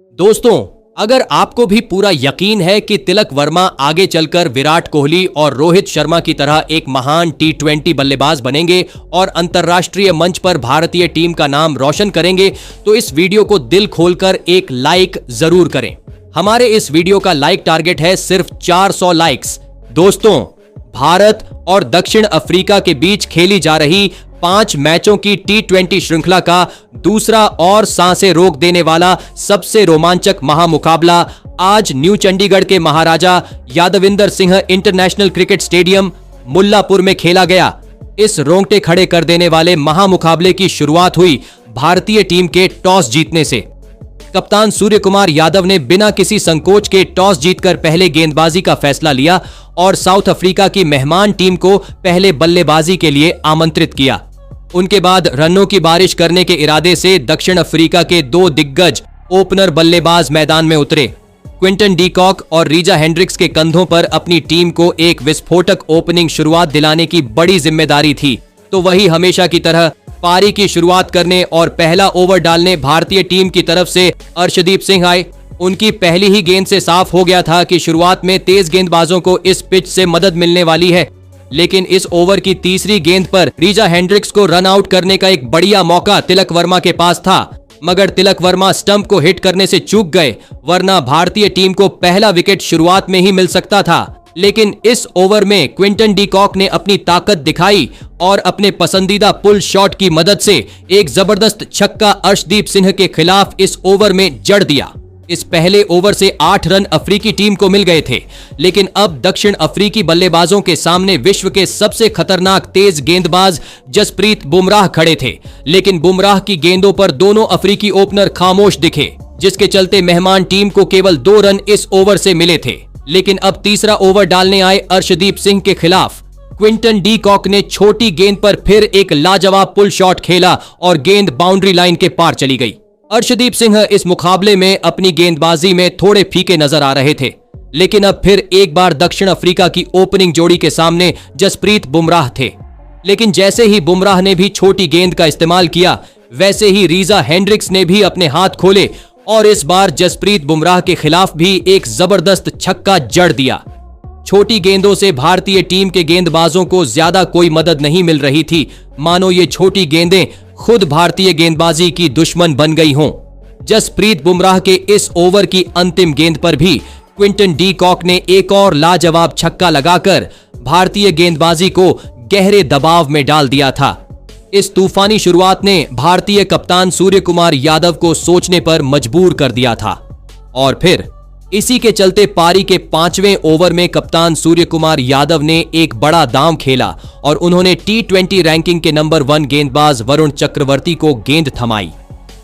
दोस्तों, अगर आपको भी पूरा यकीन है कि तिलक वर्मा आगे चलकर विराट कोहली और रोहित शर्मा की तरह एक महान T20 बल्लेबाज बनेंगे और अंतर्राष्ट्रीय मंच पर भारतीय टीम का नाम रोशन करेंगे, तो इस वीडियो को दिल खोलकर एक लाइक जरूर करें। हमारे इस वीडियो का लाइक टारगेट है सिर्फ 400 लाइक्स। दोस्तों, भारत और दक्षिण अफ्रीका के बीच खेली जा रही 5 मैचों की T20 श्रृंखला का दूसरा और सांसें रोक देने वाला सबसे रोमांचक महामुकाबला आज न्यू चंडीगढ़ के Maharaja Yadavindra Singh international cricket stadium Mullanpur में खेला गया। इस रोंगटे खड़े कर देने वाले महामुकाबले की शुरुआत हुई भारतीय टीम के टॉस जीतने से। कप्तान सूर्य कुमार यादव ने बिना किसी संकोच के टॉस जीतकर पहले गेंदबाजी का फैसला लिया और साउथ अफ्रीका की मेहमान टीम को पहले बल्लेबाजी के लिए आमंत्रित किया। उनके बाद रनों की बारिश करने के इरादे से दक्षिण अफ्रीका के 2 दिग्गज ओपनर बल्लेबाज मैदान में उतरे। क्विंटन डी कॉक और रीजा हेंड्रिक्स के कंधों पर अपनी टीम को एक विस्फोटक ओपनिंग शुरुआत दिलाने की बड़ी जिम्मेदारी थी, तो वही हमेशा की तरह पारी की शुरुआत करने और पहला ओवर डालने भारतीय टीम की तरफ से अर्शदीप सिंह आए। उनकी पहली ही गेंद से साफ हो गया था कि शुरुआत में तेज गेंदबाजों को इस पिच से मदद मिलने वाली है, लेकिन इस ओवर की तीसरी गेंद पर रीजा हेंड्रिक्स को रन आउट करने का एक बढ़िया मौका तिलक वर्मा के पास था, मगर तिलक वर्मा स्टंप को हिट करने से चूक गए, वरना भारतीय टीम को पहला विकेट शुरुआत में ही मिल सकता था। लेकिन इस ओवर में क्विंटन डी कॉक ने अपनी ताकत दिखाई और अपने पसंदीदा पुल शॉट की मदद से एक जबरदस्त छक्का अर्शदीप सिंह के खिलाफ इस ओवर में जड़ दिया। इस पहले ओवर से 8 रन अफ्रीकी टीम को मिल गए थे, लेकिन अब दक्षिण अफ्रीकी बल्लेबाजों के सामने विश्व के सबसे खतरनाक तेज गेंदबाज जसप्रीत बुमराह खड़े थे। लेकिन बुमराह की गेंदों पर दोनों अफ्रीकी ओपनर खामोश दिखे, जिसके चलते मेहमान टीम को केवल 2 रन इस ओवर से मिले थे। लेकिन अब तीसरा ओवर डालने आए अर्शदीप सिंह के खिलाफ क्विंटन डी कॉक ने छोटी गेंद पर फिर एक लाजवाब पुल शॉट खेला और गेंद बाउंड्री लाइन के पार चली गई। अर्शदीप सिंह इस मुकाबले में अपनी गेंदबाजी में थोड़े फीके नजर आ रहे थे, लेकिन अब फिर एक बार दक्षिण अफ्रीका की ओपनिंग जोड़ी के सामने जसप्रीत बुमराह थे। लेकिन जैसे ही बुमराह ने भी छोटी गेंद का इस्तेमाल किया, वैसे ही रीजा हेंड्रिक्स ने भी अपने हाथ खोले और इस बार जसप्रीत बुमराह के खिलाफ भी एक जबरदस्त छक्का जड़ दिया। छोटी गेंदों से भारतीय टीम के गेंदबाजों को ज्यादा कोई मदद नहीं मिल रही थी, मानो ये छोटी गेंदें खुद भारतीय गेंदबाजी की दुश्मन बन गई हों। जसप्रीत बुमराह के इस ओवर की अंतिम गेंद पर भी क्विंटन डी कॉक ने एक और लाजवाब छक्का लगाकर भारतीय गेंदबाजी को गहरे दबाव में डाल दिया था। इस तूफानी शुरुआत ने भारतीय कप्तान सूर्य कुमार यादव को सोचने पर मजबूर कर दिया था और फिर इसी के चलते पारी के 5वें ओवर में कप्तान सूर्य कुमार यादव ने एक बड़ा दांव खेला और उन्होंने T20 रैंकिंग के नंबर 1 गेंदबाज वरुण चक्रवर्ती को गेंद थमाई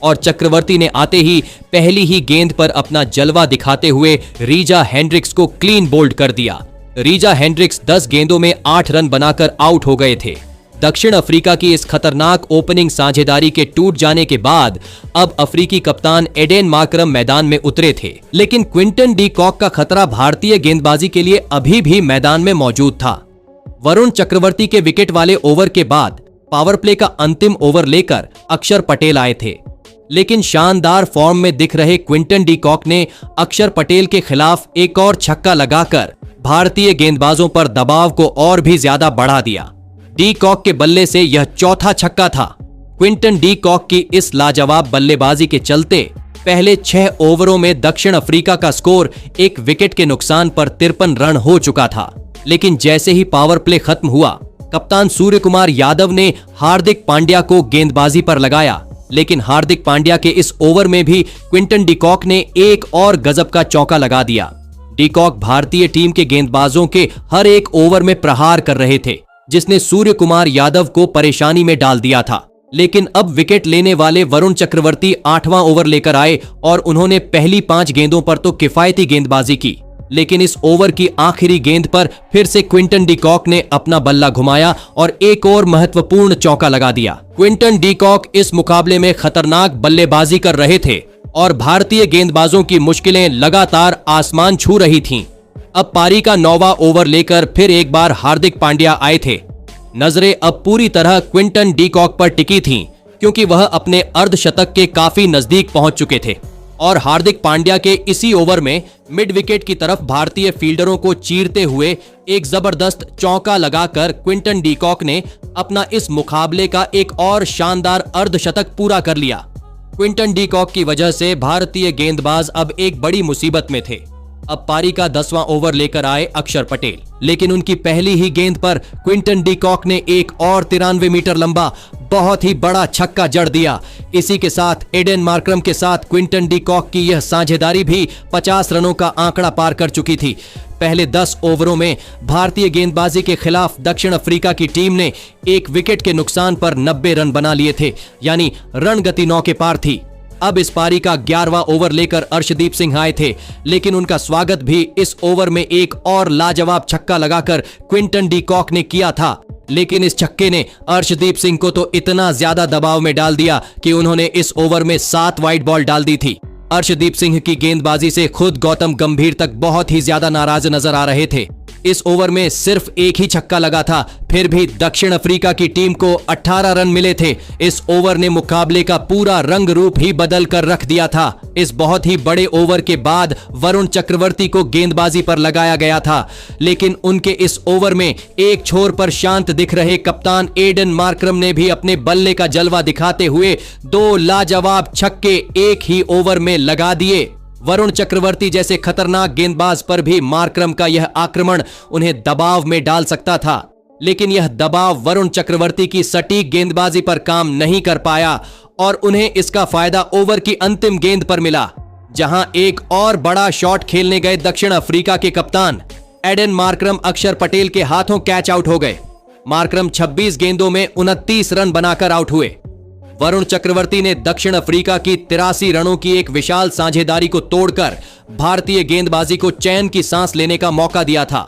और चक्रवर्ती ने आते ही पहली ही गेंद पर अपना जलवा दिखाते हुए रीजा हेंड्रिक्स को क्लीन बोल्ड कर दिया। रीजा हेंड्रिक्स 10 गेंदों में 8 रन बनाकर आउट हो गए थे। दक्षिण अफ्रीका की इस खतरनाक ओपनिंग साझेदारी के टूट जाने के बाद अब अफ्रीकी कप्तान एडेन मार्करम मैदान में उतरे थे, लेकिन क्विंटन डी कॉक का खतरा भारतीय गेंदबाजी के लिए अभी भी मैदान में मौजूद था। वरुण चक्रवर्ती के विकेट वाले ओवर के बाद पावर प्ले का अंतिम ओवर लेकर अक्षर पटेल आए थे, लेकिन शानदार फॉर्म में दिख रहे क्विंटन डी कॉक ने अक्षर पटेल के खिलाफ एक और छक्का लगाकर भारतीय गेंदबाजों पर दबाव को और भी ज्यादा बढ़ा दिया। डी कॉक के बल्ले से यह चौथा छक्का था। क्विंटन डी कॉक की इस लाजवाब बल्लेबाजी के चलते पहले 6 ओवरों में दक्षिण अफ्रीका का स्कोर 1 विकेट के नुकसान पर 53 रन हो चुका था। लेकिन जैसे ही पावर प्ले खत्म हुआ, कप्तान सूर्य कुमार यादव ने हार्दिक पांड्या को गेंदबाजी पर लगाया, लेकिन हार्दिक पांड्या के इस ओवर में भी क्विंटन डी कॉक ने एक और गजब का चौका लगा दिया। डी कॉक भारतीय टीम के गेंदबाजों के हर एक ओवर में प्रहार कर रहे थे, जिसने सूर्य कुमार यादव को परेशानी में डाल दिया था। लेकिन अब विकेट लेने वाले वरुण चक्रवर्ती 8वां ओवर लेकर आए और उन्होंने पहली 5 गेंदों पर तो किफायती गेंदबाजी की, लेकिन इस ओवर की आखिरी गेंद पर फिर से क्विंटन डी कॉक ने अपना बल्ला घुमाया और एक और महत्वपूर्ण चौका लगा दिया। क्विंटन डी कॉक इस मुकाबले में खतरनाक बल्लेबाजी कर रहे थे और भारतीय गेंदबाजों की मुश्किलें लगातार आसमान छू रही थीं। अब पारी का 9वां ओवर लेकर फिर एक बार हार्दिक पांड्या आए थे। नजरें अब पूरी तरह क्विंटन डी कॉक पर टिकी थीं, क्योंकि वह अपने अर्धशतक के काफी नजदीक पहुंच चुके थे और हार्दिक पांड्या के इसी ओवर में मिड विकेट की तरफ भारतीय फील्डरों को चीरते हुए एक जबरदस्त चौका लगाकर क्विंटन डी कॉक ने अपना इस मुकाबले का एक और शानदार अर्धशतक पूरा कर लिया। क्विंटन डी कॉक की वजह से भारतीय गेंदबाज अब एक बड़ी मुसीबत में थे। अब पारी का 10वां ओवर लेकर आए अक्षर पटेल, लेकिन उनकी पहली ही गेंद पर क्विंटन डी कॉक ने एक और 93 मीटर लंबा बहुत ही बड़ा छक्का जड़ दिया। इसी के साथ एडन मार्करम के साथ क्विंटन डी कॉक की यह साझेदारी भी 50 रनों का आंकड़ा पार कर चुकी थी। पहले 10 ओवरों में भारतीय गेंदबाजी के खिलाफ दक्षिण अफ्रीका की टीम ने एक विकेट के नुकसान पर 90 रन बना लिए थे, यानी रन गति 9 के पार थी। अब इस पारी का 11वां ओवर लेकर अर्शदीप सिंह आए थे, लेकिन उनका स्वागत भी इस ओवर में एक और लाजवाब छक्का लगाकर क्विंटन डी कॉक ने किया था। लेकिन इस छक्के ने अर्शदीप सिंह को तो इतना ज्यादा दबाव में डाल दिया कि उन्होंने इस ओवर में 7 वाइड बॉल डाल दी थी। अर्शदीप सिंह की गेंदबाजी से खुद गौतम गंभीर तक बहुत ही ज्यादा नाराज नजर आ रहे थे। इस ओवर में सिर्फ एक ही छक्का लगा था, फिर भी दक्षिण अफ्रीका की टीम को 18 रन मिले थे। इस ओवर ने मुकाबले का पूरा रंग रूप ही बदल कर रख दिया था। इस बहुत ही बड़े ओवर के बाद वरुण चक्रवर्ती को गेंदबाजी पर लगाया गया था, लेकिन उनके इस ओवर में एक छोर पर शांत दिख रहे कप्तान एडन मार्करम ने भी अपने बल्ले का जलवा दिखाते हुए 2 लाजवाब छक्के एक ही ओवर में लगा दिए। वरुण चक्रवर्ती जैसे खतरनाक गेंदबाज पर भी मार्करम का यह आक्रमण उन्हें दबाव में डाल सकता था, लेकिन यह दबाव वरुण चक्रवर्ती की सटीक गेंदबाजी पर काम नहीं कर पाया और उन्हें इसका फायदा ओवर की अंतिम गेंद पर मिला, जहां एक और बड़ा शॉट खेलने गए दक्षिण अफ्रीका के कप्तान एडन मार्करम अक्षर पटेल के हाथों कैच आउट हो गए। मार्करम 26 गेंदों में 29 रन बनाकर आउट हुए। वरुण चक्रवर्ती ने दक्षिण अफ्रीका की 83 रनों की एक विशाल साझेदारी को तोड़कर भारतीय गेंदबाजी को चैन की सांस लेने का मौका दिया था।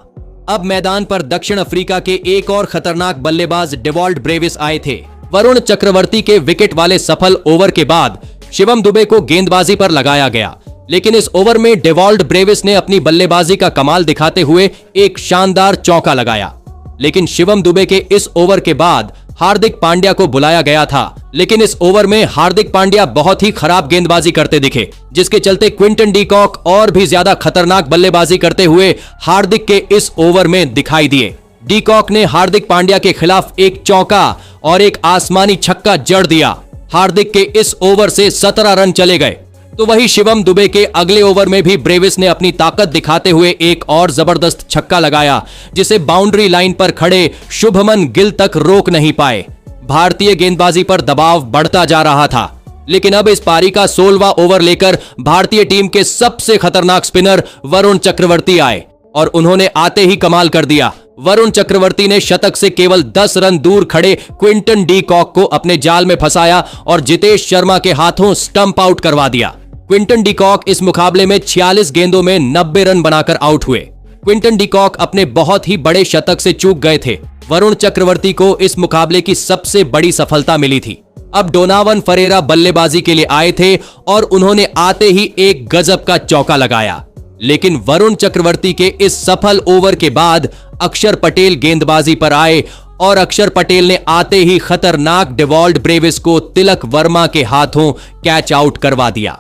अब मैदान पर दक्षिण अफ्रीका के एक और खतरनाक बल्लेबाज डेवॉल्ट ब्रेविस आए थे। वरुण चक्रवर्ती के विकेट वाले सफल ओवर के बाद शिवम दुबे को गेंदबाजी पर लगाया गया, लेकिन इस ओवर में डेवॉल्ट ब्रेविस ने अपनी बल्लेबाजी का कमाल दिखाते हुए एक शानदार चौका लगाया। लेकिन शिवम दुबे के इस ओवर के बाद हार्दिक पांड्या को बुलाया गया था, लेकिन इस ओवर में हार्दिक पांड्या बहुत ही खराब गेंदबाजी करते दिखे, जिसके चलते क्विंटन डी कॉक और भी ज्यादा खतरनाक बल्लेबाजी करते हुए हार्दिक के इस ओवर में दिखाई दिए। डी कॉक ने हार्दिक पांड्या के खिलाफ एक चौका और एक आसमानी छक्का जड़ दिया। हार्दिक के इस ओवर से 17 रन चले गए। तो वही शिवम दुबे के अगले ओवर में भी ब्रेविस ने अपनी ताकत दिखाते हुए एक और जबरदस्त छक्का लगाया, जिसे बाउंड्री लाइन पर खड़े शुभमन गिल तक रोक नहीं पाए। भारतीय गेंदबाजी पर दबाव बढ़ता जा रहा था, लेकिन अब इस पारी का 16वां ओवर लेकर भारतीय टीम के सबसे खतरनाक स्पिनर वरुण चक्रवर्ती आए और उन्होंने आते ही कमाल कर दिया। वरुण चक्रवर्ती ने शतक से केवल 10 रन दूर खड़े क्विंटन डी कॉक को अपने जाल में फंसाया और जितेश शर्मा के हाथों स्टंप आउट करवा दिया। क्विंटन डी कॉक इस मुकाबले में 46 गेंदों में 90 रन बनाकर आउट हुए। क्विंटन डी कॉक अपने बहुत ही बड़े शतक से चूक गए थे। वरुण चक्रवर्ती को इस मुकाबले की सबसे बड़ी सफलता मिली थी। अब डोनावन फरेरा बल्लेबाजी के लिए आए थे और उन्होंने आते ही एक गजब का चौका लगाया, लेकिन वरुण चक्रवर्ती के इस सफल ओवर के बाद अक्षर पटेल गेंदबाजी पर आए और अक्षर पटेल ने आते ही खतरनाक डेवॉल्ट ब्रेविस को तिलक वर्मा के हाथों कैच आउट करवा दिया।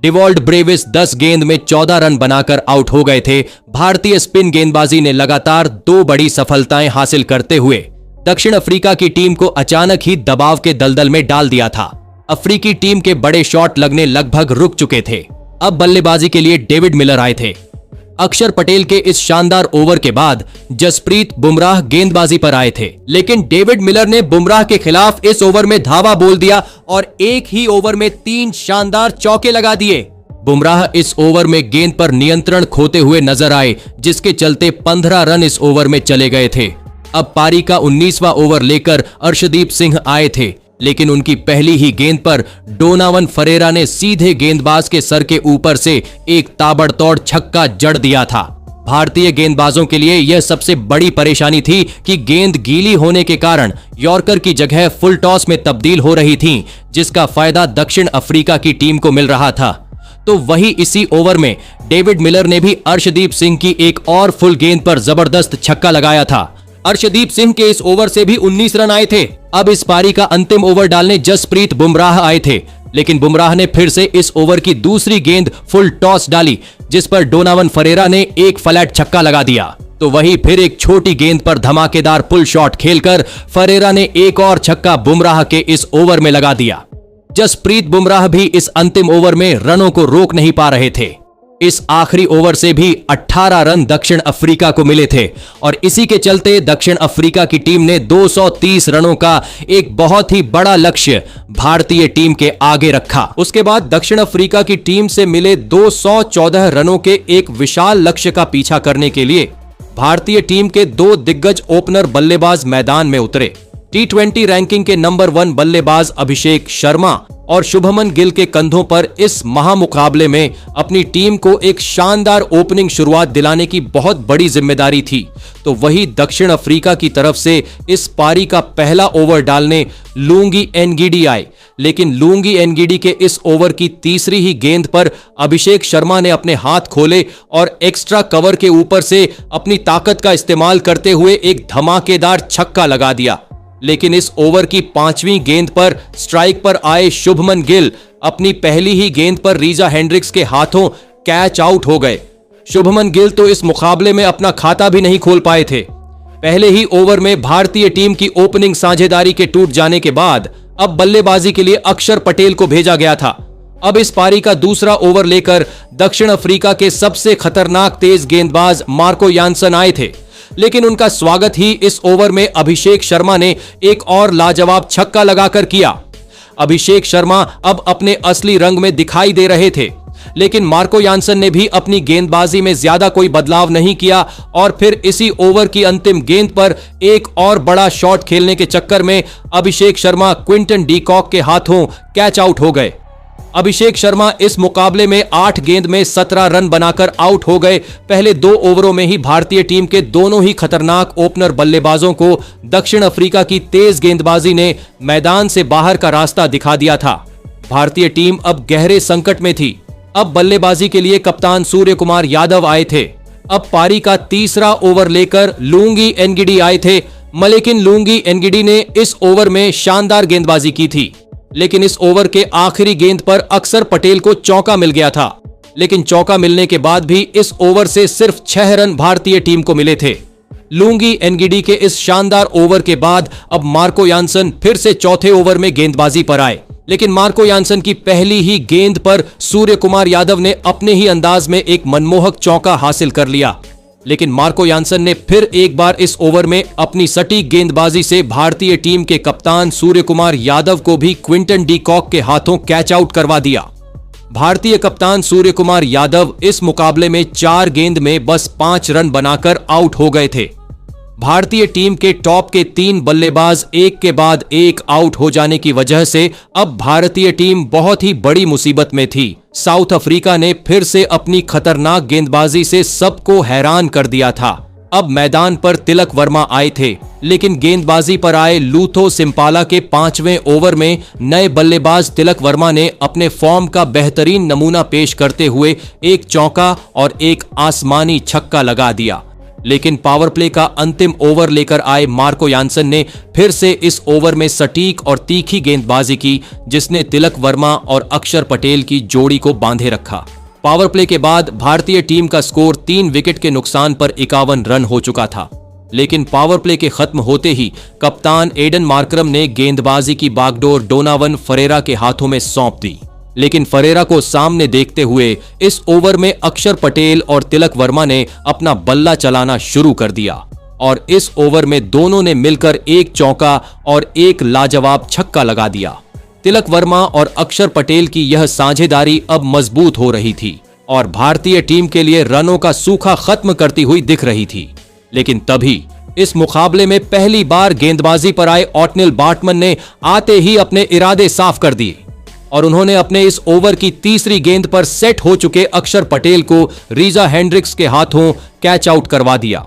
डेवॉल्ट ब्रेविस 10 गेंद में 14 रन बनाकर आउट हो गए थे। भारतीय स्पिन गेंदबाजी ने लगातार 2 बड़ी सफलताएं हासिल करते हुए दक्षिण अफ्रीका की टीम को अचानक ही दबाव के दलदल में डाल दिया था। अफ्रीकी टीम के बड़े शॉट लगने लगभग रुक चुके थे। अब बल्लेबाजी के लिए डेविड मिलर आए थे। अक्षर पटेल के इस शानदार ओवर के बाद जसप्रीत बुमराह गेंदबाजी पर आए थे, लेकिन डेविड मिलर ने बुमराह के खिलाफ इस ओवर में धावा बोल दिया और एक ही ओवर में 3 शानदार चौके लगा दिए। बुमराह इस ओवर में गेंद पर नियंत्रण खोते हुए नजर आए, जिसके चलते 15 रन इस ओवर में चले गए थे। अब पारी का 19वां ओवर लेकर अर्शदीप सिंह आए थे, लेकिन उनकी पहली ही गेंद पर डोनावन फरेरा ने सीधे गेंदबाज के सर के ऊपर से एक ताबड़तोड़ छक्का जड़ दिया था। भारतीय गेंदबाजों के लिए यह सबसे बड़ी परेशानी थी कि गेंद गीली होने के कारण यॉर्कर की जगह फुल टॉस में तब्दील हो रही थी, जिसका फायदा दक्षिण अफ्रीका की टीम को मिल रहा था। तो वही इसी ओवर में डेविड मिलर ने भी अर्शदीप सिंह की एक और फुल गेंद पर जबरदस्त छक्का लगाया था। अर्शदीप सिंह के इस ओवर से भी 19 रन आए थे। अब इस पारी का अंतिम ओवर डालने जसप्रीत बुमराह आए थे। लेकिन बुमराह ने फिर से इस ओवर की दूसरी गेंद फुल टॉस डाली, जिस पर डोनावन फरेरा ने एक फ्लैट छक्का लगा दिया। तो वही फिर एक छोटी गेंद पर धमाकेदार पुल शॉट खेलकर फरेरा ने एक और छक्का बुमराह के इस ओवर में लगा दिया। जसप्रीत बुमराह भी इस अंतिम ओवर में रनों को रोक नहीं पा रहे थे। इस आखिरी ओवर से भी 18 रन दक्षिण अफ्रीका को मिले थे और इसी के चलते दक्षिण अफ्रीका की टीम ने 230 रनों का एक बहुत ही बड़ा लक्ष्य भारतीय टीम के आगे रखा। उसके बाद दक्षिण अफ्रीका की टीम से मिले 214 रनों के एक विशाल लक्ष्य का पीछा करने के लिए भारतीय टीम के दो दिग्गज ओपनर बल्लेबाज मैदान में उतरे। T20 रैंकिंग के नंबर 1 बल्लेबाज अभिषेक शर्मा और शुभमन गिल के कंधों पर इस महामुकाबले में अपनी टीम को एक शानदार ओपनिंग शुरुआत दिलाने की बहुत बड़ी जिम्मेदारी थी। तो वही दक्षिण अफ्रीका की तरफ से इस पारी का पहला ओवर डालने लुंगी एनगिडी आए, लेकिन लुंगी एनगिडी के इस ओवर की तीसरी ही गेंद पर अभिषेक शर्मा ने अपने हाथ खोले और एक्स्ट्रा कवर के ऊपर से अपनी ताकत का इस्तेमाल करते हुए एक धमाकेदार छक्का लगा दिया। लेकिन इस ओवर की 5वीं गेंद पर स्ट्राइक पर आए शुभमन गिल अपनी पहली ही गेंद पर रीजा हेंड्रिक्स के हाथों कैच आउट हो गए। शुभमन गिल तो इस मुकाबले में अपना खाता भी नहीं खोल पाए थे। पहले ही ओवर में भारतीय टीम की ओपनिंग साझेदारी के टूट जाने के बाद अब बल्लेबाजी के लिए अक्षर पटेल को भेजा गया था। अब इस पारी का दूसरा ओवर लेकर दक्षिण अफ्रीका के सबसे खतरनाक तेज गेंदबाज मार्को यानसन आए थे, लेकिन उनका स्वागत ही इस ओवर में अभिषेक शर्मा ने एक और लाजवाब छक्का लगाकर किया। अभिषेक शर्मा अब अपने असली रंग में दिखाई दे रहे थे, लेकिन मार्को यानसन ने भी अपनी गेंदबाजी में ज्यादा कोई बदलाव नहीं किया और फिर इसी ओवर की अंतिम गेंद पर एक और बड़ा शॉट खेलने के चक्कर में Abhishek Sharma Quinton de Kock के हाथों कैच आउट हो गए। अभिषेक शर्मा इस मुकाबले में 8 गेंद में 17 रन बनाकर आउट हो गए। पहले 2 ओवरों में ही भारतीय टीम के दोनों ही खतरनाक ओपनर बल्लेबाजों को दक्षिण अफ्रीका की तेज गेंदबाजी ने मैदान से बाहर का रास्ता दिखा दिया था। भारतीय टीम अब गहरे संकट में थी। अब बल्लेबाजी के लिए कप्तान सूर्य कुमार यादव आए थे। अब पारी का तीसरा ओवर लेकर लुंगी एनगिडी आए थे, लेकिन लुंगी एनगिडी ने इस ओवर में शानदार गेंदबाजी की थी। लेकिन इस ओवर के आखिरी गेंद पर अक्षर पटेल को चौका मिल गया था, लेकिन चौका मिलने के बाद भी इस ओवर से सिर्फ 6 रन भारतीय टीम को मिले थे। लुंगी एनगिडी के इस शानदार ओवर के बाद अब मार्को यानसन फिर से चौथे ओवर में गेंदबाजी पर आए, लेकिन मार्को यानसन की पहली ही गेंद पर सूर्य कुमार यादव ने अपने ही अंदाज में एक मनमोहक चौका हासिल कर लिया। लेकिन मार्को यानसन ने फिर एक बार इस ओवर में अपनी सटीक गेंदबाजी से भारतीय टीम के कप्तान सूर्य कुमार यादव को भी क्विंटन डी कॉक के हाथों कैच आउट करवा दिया। भारतीय कप्तान सूर्य कुमार यादव इस मुकाबले में 4 गेंद में बस 5 रन बनाकर आउट हो गए थे। भारतीय टीम के टॉप के 3 बल्लेबाज एक के बाद एक आउट हो जाने की वजह से अब भारतीय टीम बहुत ही बड़ी मुसीबत में थी। साउथ अफ्रीका ने फिर से अपनी खतरनाक गेंदबाजी से सबको हैरान कर दिया था। अब मैदान पर तिलक वर्मा आए थे, लेकिन गेंदबाजी पर आए लूथो सिम्पाला के 5वें ओवर में नए बल्लेबाज तिलक वर्मा ने अपने फॉर्म का बेहतरीन नमूना पेश करते हुए एक चौका और एक आसमानी छक्का लगा दिया। लेकिन पावर प्ले का अंतिम ओवर लेकर आए मार्को यानसन ने फिर से इस ओवर में सटीक और तीखी गेंदबाजी की, जिसने तिलक वर्मा और अक्षर पटेल की जोड़ी को बांधे रखा। पावर प्ले के बाद भारतीय टीम का स्कोर 3 विकेट के नुकसान पर 51 रन हो चुका था, लेकिन पावर प्ले के खत्म होते ही कप्तान एडन मार्करम ने गेंदबाजी की बागडोर डोनावन फरेरा के हाथों में सौंप दी। लेकिन फरेरा को सामने देखते हुए इस ओवर में अक्षर पटेल और तिलक वर्मा ने अपना बल्ला चलाना शुरू कर दिया और इस ओवर में दोनों ने मिलकर एक चौका और एक लाजवाब छक्का लगा दिया। तिलक वर्मा और अक्षर पटेल की यह साझेदारी अब मजबूत हो रही थी और भारतीय टीम के लिए रनों का सूखा खत्म करती हुई दिख रही थी। लेकिन तभी इस मुकाबले में पहली बार गेंदबाजी पर आए ऑटनिल बाटमन ने आते ही अपने इरादे साफ कर दिए और उन्होंने अपने इस ओवर की तीसरी गेंद पर सेट हो चुके अक्षर पटेल को रीजा हेंड्रिक्स के हाथों कैच आउट करवा दिया।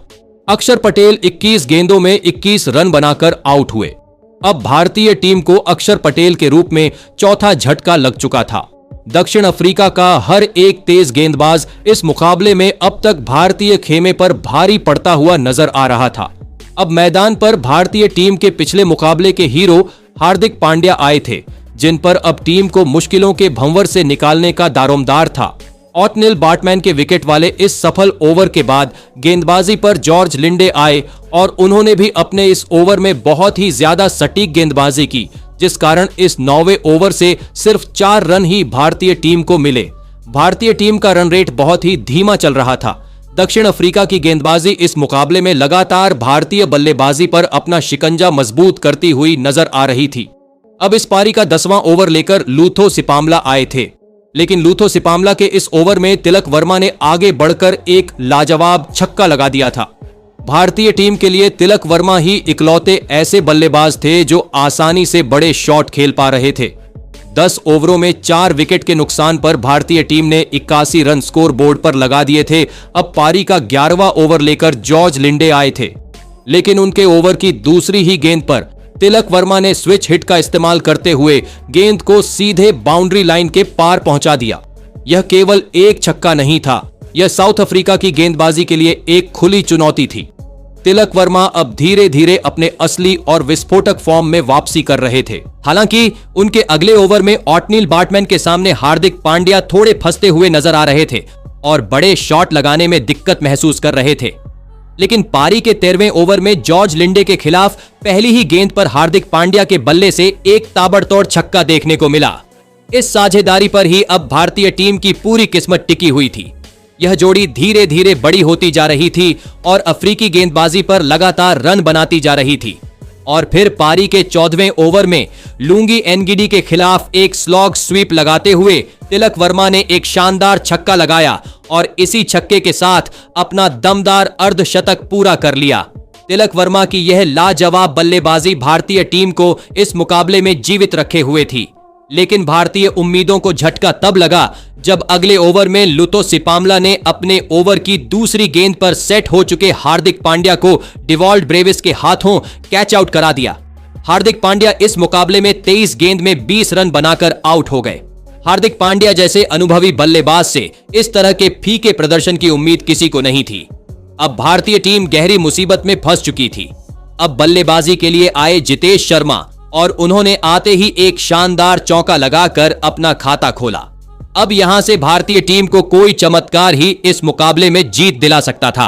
अक्षर पटेल 21 गेंदों में 21 रन बनाकर आउट हुए। अब भारतीय टीम को अक्षर पटेल के रूप में चौथा झटका लग चुका था। दक्षिण अफ्रीका का हर एक तेज गेंदबाज इस मुकाबले में अब तक भारतीय खेमे पर भारी पड़ता हुआ नजर आ रहा था। अब मैदान पर भारतीय टीम के पिछले मुकाबले के हीरो हार्दिक पांड्या आए थे, जिन पर अब टीम को मुश्किलों के भंवर से निकालने का दारोमदार था। ऑटनिल बार्टमैन के विकेट वाले इस सफल ओवर के बाद गेंदबाजी पर जॉर्ज लिंडे आए और उन्होंने भी अपने इस ओवर में बहुत ही ज्यादा सटीक गेंदबाजी की, जिस कारण इस 9वें ओवर से सिर्फ 4 रन ही भारतीय टीम को मिले। भारतीय टीम का रन रेट बहुत ही धीमा चल रहा था। दक्षिण अफ्रीका की गेंदबाजी इस मुकाबले में लगातार भारतीय बल्लेबाजी पर अपना शिकंजा मजबूत करती हुई नजर आ रही थी। अब इस पारी का 10वां ओवर लेकर लूथो सिपामला आए थे, लेकिन लूथो सिपामला के इस ओवर में तिलक वर्मा ने आगे बढ़कर एक लाजवाब छक्का लगा दिया था। भारतीय टीम के लिए तिलक वर्मा ही इकलौते ऐसे बल्लेबाज थे जो आसानी से बड़े शॉट खेल पा रहे थे। 10 ओवरों में 4 विकेट के नुकसान पर भारतीय टीम ने 81 रन स्कोर बोर्ड पर लगा दिए थे। अब पारी का 11वां ओवर लेकर जॉर्ज लिंडे आए थे, लेकिन उनके ओवर की दूसरी ही गेंद पर तिलक वर्मा ने स्विच हिट का इस्तेमाल करते हुए गेंद को सीधे बाउंड्री लाइन के पार पहुंचा दिया। यह केवल एक छक्का नहीं था, यह साउथ अफ्रीका की गेंदबाजी के लिए एक खुली चुनौती थी। तिलक वर्मा अब धीरे धीरे अपने असली और विस्फोटक फॉर्म में वापसी कर रहे थे। हालांकि उनके अगले ओवर में ऑटनिल बार्टमैन के सामने हार्दिक पांड्या थोड़े फंसते हुए नजर आ रहे थे और बड़े शॉट लगाने में दिक्कत महसूस कर रहे थे। लेकिन पारी के 13वें ओवर में जॉर्ज लिंडे के खिलाफ पहली ही गेंद पर हार्दिक पांड्या के बल्ले से एक ताबड़तोड़ छक्का देखने को मिला। इस साझेदारी पर ही अब भारतीय टीम की पूरी किस्मत टिकी हुई थी। यह जोड़ी धीरे धीरे बड़ी होती जा रही थी और अफ्रीकी गेंदबाजी पर लगातार रन बनाती जा रही थी। और फिर पारी के 14वें ओवर में लुंगी एनगिडी के खिलाफ एक स्लॉग स्वीप लगाते हुए तिलक वर्मा ने एक शानदार छक्का लगाया और इसी छक्के के साथ अपना दमदार अर्धशतक पूरा कर लिया। तिलक वर्मा की यह लाजवाब बल्लेबाजी भारतीय टीम को इस मुकाबले में जीवित रखे हुए थी। लेकिन भारतीय उम्मीदों को झटका तब लगा जब अगले ओवर में लूथो सिपामला ने अपने ओवर की दूसरी गेंद पर सेट हो चुके हार्दिक पांड्या को डिवॉल्ट ब्रेविस के हाथों कैच आउट करा दिया। हार्दिक पांड्या इस मुकाबले में 23 गेंद में 20 रन बनाकर आउट हो गए। हार्दिक पांड्या जैसे अनुभवी बल्लेबाज से इस तरह के फीके प्रदर्शन की उम्मीद किसी को नहीं थी। अब भारतीय टीम गहरी मुसीबत में फंस चुकी थी। अब बल्लेबाजी के लिए आए जितेश शर्मा और उन्होंने आते ही एक शानदार चौका लगाकर अपना खाता खोला। अब यहां से भारतीय टीम को कोई चमत्कार ही इस मुकाबले में जीत दिला सकता था।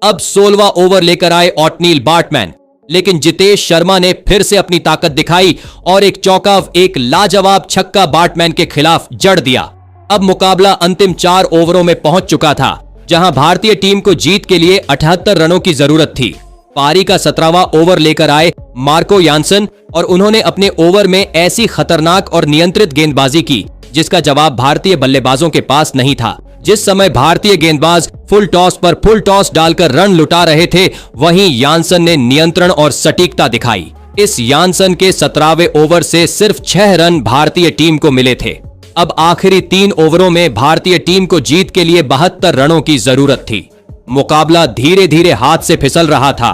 अब 16वां ओवर लेकर आए ऑटनिल बार्टमैन, लेकिन जितेश शर्मा ने फिर से अपनी ताकत दिखाई और एक चौका एक लाजवाब छक्का बार्टमैन के खिलाफ जड़ दिया। अब मुकाबला अंतिम 4 ओवरों में पहुंच चुका था, जहां भारतीय टीम को जीत के लिए 78 रनों की जरूरत थी। पारी का 17वां ओवर लेकर आए मार्को यानसन और उन्होंने अपने ओवर में ऐसी खतरनाक और नियंत्रित गेंदबाजी की जिसका जवाब भारतीय बल्लेबाजों के पास नहीं था। जिस समय भारतीय गेंदबाज फुल टॉस पर फुल टॉस डालकर रन लुटा रहे थे, वहीं यानसन ने नियंत्रण और सटीकता दिखाई। इस यानसन के 17वें ओवर से सिर्फ 6 रन भारतीय टीम को मिले थे। अब आखिरी 3 ओवरों में भारतीय टीम को जीत के लिए 72 रनों की जरूरत थी। मुकाबला धीरे धीरे हाथ से फिसल रहा था।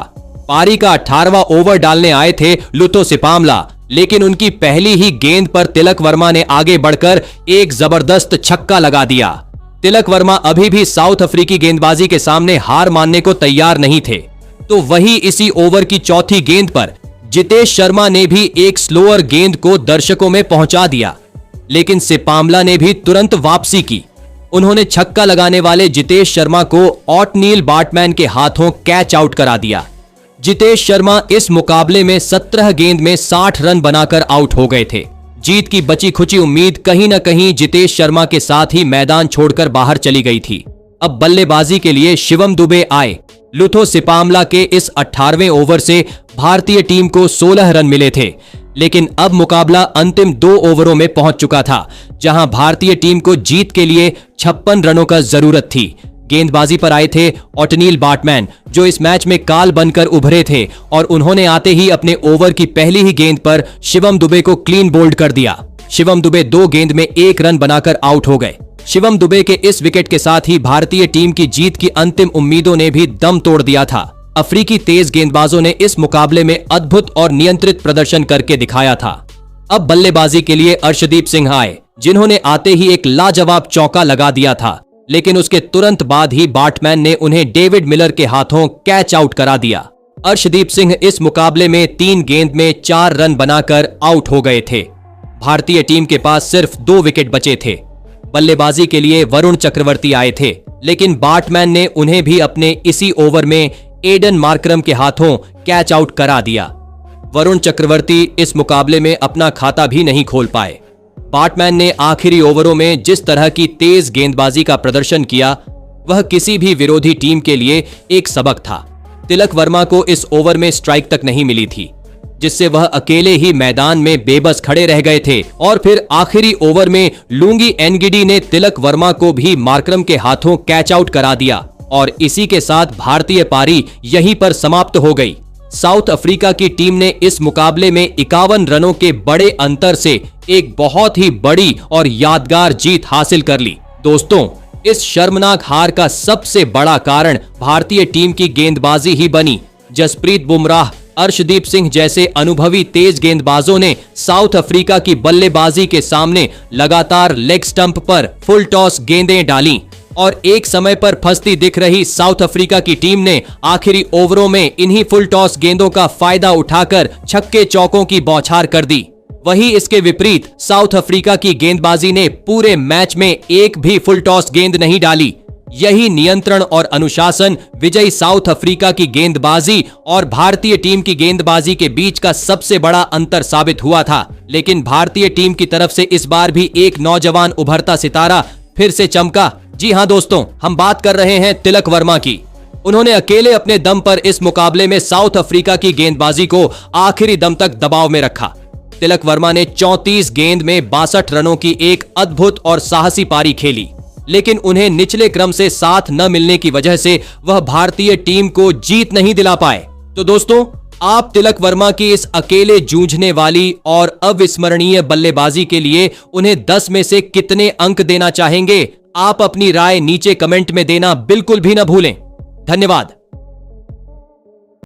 पारी का 18वां ओवर डालने आए थे लूथो सिपामला, लेकिन उनकी पहली ही गेंद पर तिलक वर्मा ने आगे बढ़कर एक जबरदस्त छक्का लगा दिया। तिलक वर्मा अभी भी साउथ अफ्रीकी गेंदबाजी के सामने हार मानने को तैयार नहीं थे। तो वही इसी ओवर की चौथी गेंद पर जितेश शर्मा ने भी एक स्लोअर गेंद को दर्शकों में पहुंचा दिया, लेकिन सिपामला ने भी तुरंत वापसी की। उन्होंने छक्का लगाने वाले जितेश शर्मा को ऑटनिल बार्टमैन के हाथों कैच आउट करा दिया। जितेश शर्मा इस मुकाबले में 17 गेंद में 60 रन बनाकर आउट हो गए थे। जीत की बची खुची उम्मीद कहीं न कहीं जितेश शर्मा के साथ ही मैदान छोड़कर बाहर चली गई थी। अब बल्लेबाजी के लिए शिवम दुबे आए। लूथो सिपामला के इस 18वें ओवर से भारतीय टीम को 16 रन मिले थे, लेकिन अब मुकाबला अंतिम 2 ओवरों में पहुंच चुका था, जहां भारतीय टीम को जीत के लिए 56 रनों का जरूरत थी। गेंदबाजी पर आए थे ऑटनिल बार्टमैन, जो इस मैच में काल बनकर उभरे थे, और उन्होंने आते ही अपने ओवर की पहली ही गेंद पर शिवम दुबे को क्लीन बोल्ड कर दिया। शिवम दुबे 2 गेंद में 1 रन बनाकर आउट हो गए। शिवम दुबे के इस विकेट के साथ ही भारतीय टीम की जीत की अंतिम उम्मीदों ने भी दम तोड़ दिया था। अफ्रीकी तेज गेंदबाजों ने इस मुकाबले में अद्भुत और नियंत्रित प्रदर्शन करके दिखाया था। अब बल्लेबाजी के लिए अर्शदीप सिंह आए, जिन्होंने आते ही एक लाजवाब चौका लगा दिया था, लेकिन उसके तुरंत बाद ही बार्टमैन ने उन्हें डेविड मिलर के हाथों कैच आउट करा दिया। अर्शदीप सिंह इस मुकाबले में 3 गेंद में 4 रन बनाकर आउट हो गए थे। भारतीय टीम के पास सिर्फ 2 विकेट बचे थे। बल्लेबाजी के लिए वरुण चक्रवर्ती आए थे, लेकिन बाटमैन ने उन्हें भी अपने इसी ओवर में एडन मार्करम के हाथों कैच आउट करा दिया। वरुण चक्रवर्ती इस मुकाबले में अपना खाता भी नहीं खोल पाए। बाटमैन ने आखिरी ओवरों में जिस तरह की तेज गेंदबाजी का प्रदर्शन किया, वह किसी भी विरोधी टीम के लिए एक सबक था। तिलक वर्मा को इस ओवर में स्ट्राइक तक नहीं मिली थी, जिससे वह अकेले ही मैदान में बेबस खड़े रह गए थे। और फिर आखिरी ओवर में लुंगी एनगिडी ने तिलक वर्मा को भी मार्करम के हाथों कैच आउट करा दिया और इसी के साथ भारतीय पारी यहीं पर समाप्त हो गई। साउथ अफ्रीका की टीम ने इस मुकाबले में 51 रनों के बड़े अंतर से एक बहुत ही बड़ी और यादगार जीत हासिल कर ली। दोस्तों, इस शर्मनाक हार का सबसे बड़ा कारण भारतीय टीम की गेंदबाजी ही बनी। जसप्रीत बुमराह, अर्शदीप सिंह जैसे अनुभवी तेज गेंदबाजों ने साउथ अफ्रीका की बल्लेबाजी के सामने लगातार लेग स्टंप पर फुल टॉस गेंदें डाली और एक समय पर फंसती दिख रही साउथ अफ्रीका की टीम ने आखिरी ओवरों में इन्हीं फुल टॉस गेंदों का फायदा उठाकर छक्के चौकों की बौछार कर दी। वहीं इसके विपरीत साउथ अफ्रीका की गेंदबाजी ने पूरे मैच में एक भी फुल टॉस गेंद नहीं डाली। यही नियंत्रण और अनुशासन विजयी साउथ अफ्रीका की गेंदबाजी और भारतीय टीम की गेंदबाजी के बीच का सबसे बड़ा अंतर साबित हुआ था। लेकिन भारतीय टीम की तरफ से इस बार भी एक नौजवान उभरता सितारा फिर से चमका। जी हां दोस्तों, हम बात कर रहे हैं तिलक वर्मा की। उन्होंने अकेले अपने दम पर इस मुकाबले में साउथ अफ्रीका की गेंदबाजी को आखिरी दम तक दबाव में रखा। तिलक वर्मा ने 34 गेंद में 62 रनों की एक अद्भुत और साहसी पारी खेली, लेकिन उन्हें निचले क्रम से साथ न मिलने की वजह से वह भारतीय टीम को जीत नहीं दिला पाए। तो दोस्तों, आप तिलक वर्मा की इस अकेले जूझने वाली और अविस्मरणीय बल्लेबाजी के लिए उन्हें 10 में से कितने अंक देना चाहेंगे? आप अपनी राय नीचे कमेंट में देना बिल्कुल भी न भूलें। धन्यवाद।